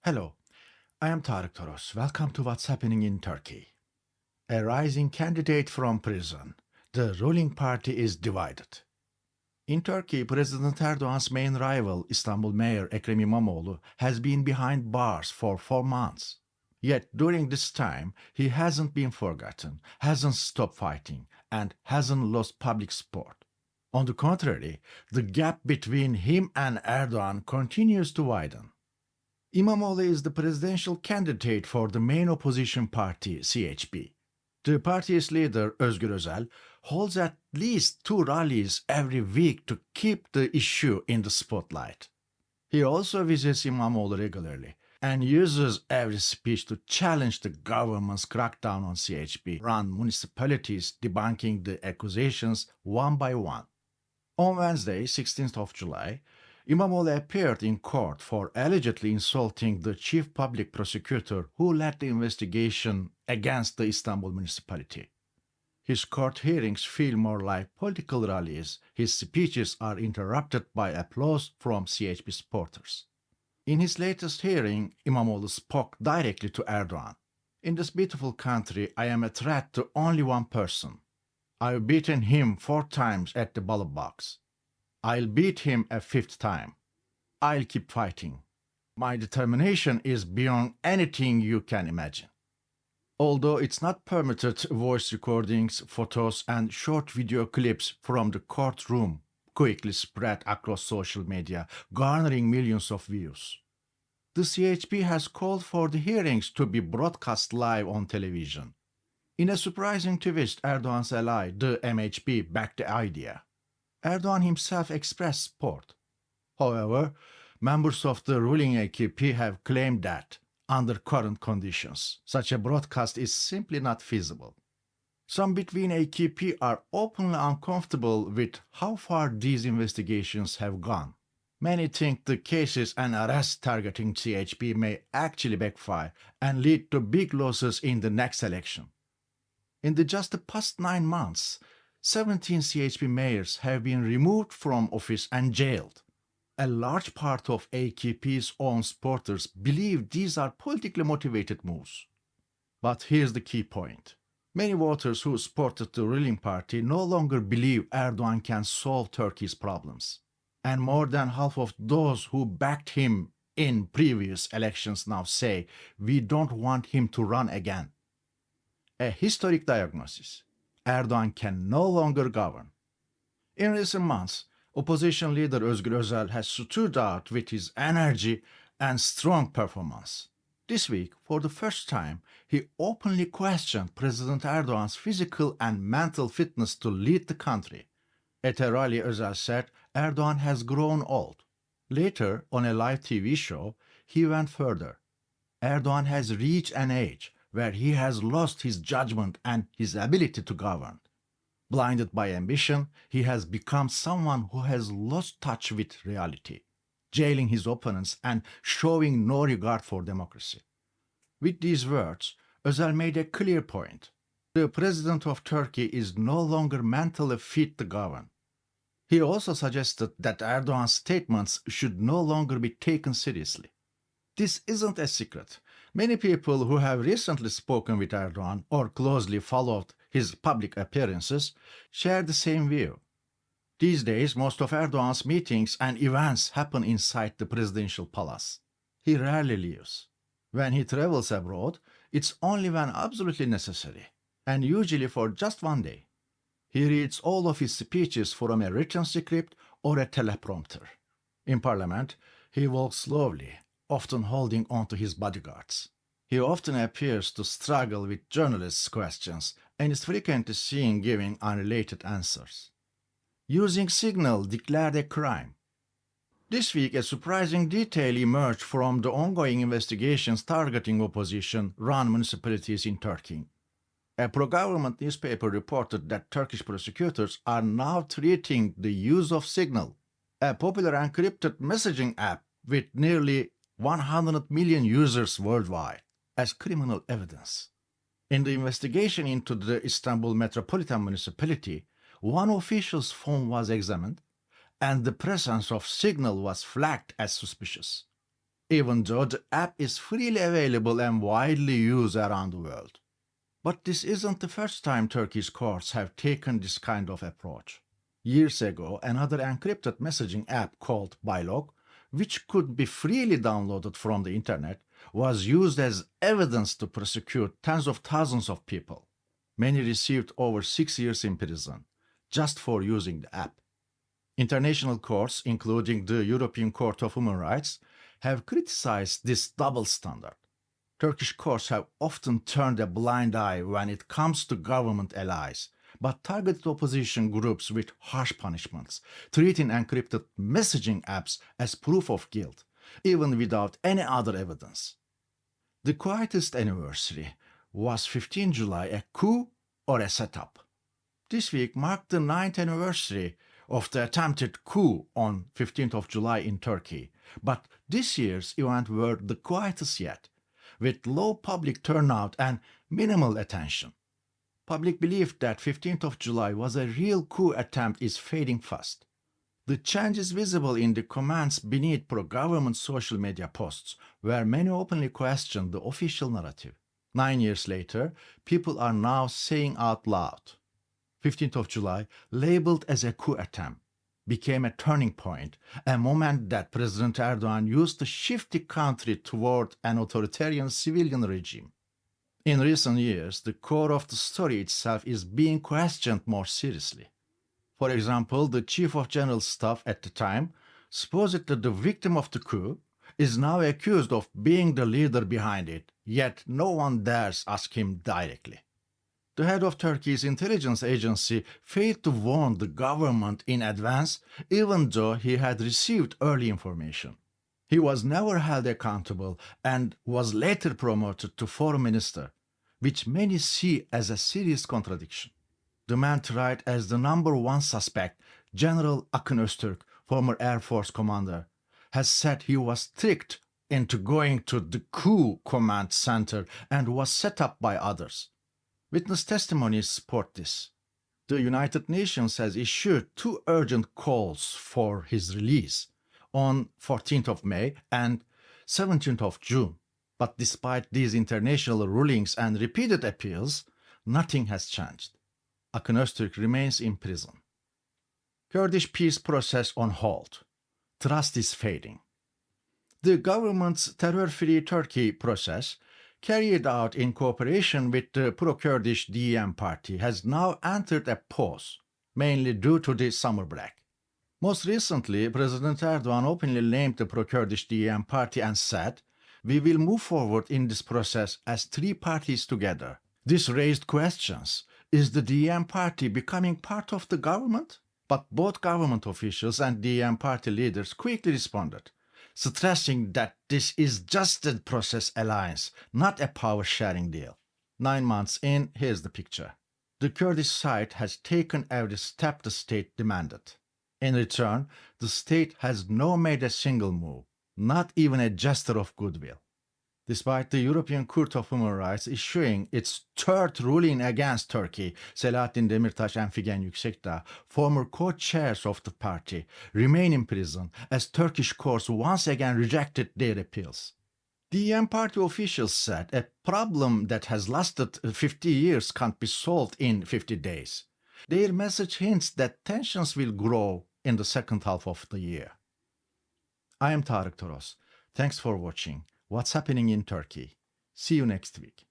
Hello, I am Tarık Toros. Welcome to What's Happening in Turkey. A rising candidate from prison. The ruling party is divided. In Turkey, President Erdoğan's main rival, Istanbul Mayor Ekrem İmamoğlu, has been behind bars for 4 months. Yet during this time, he hasn't been forgotten, hasn't stopped fighting, and hasn't lost public support. On the contrary, the gap between him and Erdoğan continues to widen. İmamoğlu is the presidential candidate for the main opposition party, CHP. The party's leader, Özgür Özel, holds at least 2 rallies every week to keep the issue in the spotlight. He also visits İmamoğlu regularly and uses every speech to challenge the government's crackdown on CHP-run municipalities, debunking the accusations one by one. On Wednesday, 16th of July, İmamoğlu appeared in court for allegedly insulting the chief public prosecutor who led the investigation against the Istanbul municipality. His court hearings feel more like political rallies. His speeches are interrupted by applause from CHP supporters. In his latest hearing, İmamoğlu spoke directly to Erdoğan. "In this beautiful country, I am a threat to only one person. I've beaten him 4 times at the ballot box. I'll beat him a 5th time. I'll keep fighting. My determination is beyond anything you can imagine." Although it's not permitted, voice recordings, photos, and short video clips from the courtroom quickly spread across social media, garnering millions of views. The CHP has called for the hearings to be broadcast live on television. In a surprising twist, Erdoğan's ally, the MHP, backed the idea. Erdoğan himself expressed support. However, members of the ruling AKP have claimed that, under current conditions, such a broadcast is simply not feasible. Some between AKP are openly uncomfortable with how far these investigations have gone. Many think the cases and arrests targeting CHP may actually backfire and lead to big losses in the next election. In just the past 9 months, 17 CHP mayors have been removed from office and jailed. A large part of AKP's own supporters believe these are politically motivated moves. But here's the key point. Many voters who supported the ruling party no longer believe Erdoğan can solve Turkey's problems. And more than half of those who backed him in previous elections now say, "We don't want him to run again." A historic diagnosis. Erdoğan can no longer govern. In recent months, opposition leader Özgür Özel has stood out with his energy and strong performance. This week, for the first time, he openly questioned President Erdoğan's physical and mental fitness to lead the country. At a rally, Özel said Erdoğan has grown old. Later, on a live TV show, he went further. Erdoğan has reached an age where he has lost his judgment and his ability to govern. Blinded by ambition, he has become someone who has lost touch with reality, jailing his opponents and showing no regard for democracy. With these words, Özel made a clear point. The president of Turkey is no longer mentally fit to govern. He also suggested that Erdoğan's statements should no longer be taken seriously. This isn't a secret. Many people who have recently spoken with Erdoğan or closely followed his public appearances share the same view. These days, most of Erdoğan's meetings and events happen inside the presidential palace. He rarely leaves. When he travels abroad, it's only when absolutely necessary, and usually for just 1 day. He reads all of his speeches from a written script or a teleprompter. In parliament, he walks slowly, often holding on to his bodyguards. He often appears to struggle with journalists' questions and is frequently seen giving unrelated answers. Using Signal declared a crime. This week, a surprising detail emerged from the ongoing investigations targeting opposition-run municipalities in Turkey. A pro-government newspaper reported that Turkish prosecutors are now treating the use of Signal, a popular encrypted messaging app with nearly 100 million users worldwide, as criminal evidence. In the investigation into the Istanbul Metropolitan Municipality, one official's phone was examined, and the presence of Signal was flagged as suspicious. even though the app is freely available and widely used around the world. But this isn't the first time Turkey's courts have taken this kind of approach. Years ago, another encrypted messaging app called Bilog, which could be freely downloaded from the internet, was used as evidence to prosecute tens of thousands of people. Many received over 6 years in prison, just for using the app. International courts, including the European Court of Human Rights, have criticized this double standard. Turkish courts have often turned a blind eye when it comes to government allies, but targeted opposition groups with harsh punishments, treating encrypted messaging apps as proof of guilt, even without any other evidence. The quietest anniversary was 15 July a coup or a setup. This week marked the 9th anniversary of the attempted coup on 15th of July in Turkey, but this year's event were the quietest yet, with low public turnout and minimal attention. Public belief that 15th of July was a real coup attempt is fading fast. The change is visible in the comments beneath pro-government social media posts, where many openly question the official narrative. 9 years later, people are now saying out loud, 15th of July, labeled as a coup attempt, became a turning point, a moment that President Erdoğan used to shift the country toward an authoritarian civilian regime. In recent years, the core of the story itself is being questioned more seriously. For example, the Chief of General Staff at the time, supposedly the victim of the coup, is now accused of being the leader behind it, yet no one dares ask him directly. The head of Turkey's intelligence agency failed to warn the government in advance, even though he had received early information. He was never held accountable and was later promoted to foreign minister, which many see as a serious contradiction. The man tried as the #1 suspect, General Akın Öztürk, former Air Force commander, has said he was tricked into going to the coup command center and was set up by others. Witness testimonies support this. The United Nations has issued 2 urgent calls for his release on 14th of May and 17th of June. But despite these international rulings and repeated appeals, nothing has changed. Akın Öztürk remains in prison. Kurdish peace process on hold. Trust is fading. The government's terror-free Turkey process, carried out in cooperation with the pro-Kurdish DEM party, has now entered a pause, mainly due to the summer break. Most recently, President Erdoğan openly named the pro-Kurdish DEM party and said, "We will move forward in this process as 3 parties together." This raised questions. Is the DEM party becoming part of the government? But both government officials and DEM party leaders quickly responded, stressing that this is just a process alliance, not a power-sharing deal. 9 months in, here's the picture. The Kurdish side has taken every step the state demanded. In return, the state has not made a single move, not even a gesture of goodwill. Despite the European Court of Human Rights issuing its 3rd ruling against Turkey, Selahattin Demirtaş and Figen Yüksekdağ, former co-chairs of the party, remain in prison as Turkish courts once again rejected their appeals. DEM party officials said a problem that has lasted 50 years can't be solved in 50 days. Their message hints that tensions will grow in the second half of the year. I am Tarık Toros. Thanks for watching What's Happening in Turkey. See you next week.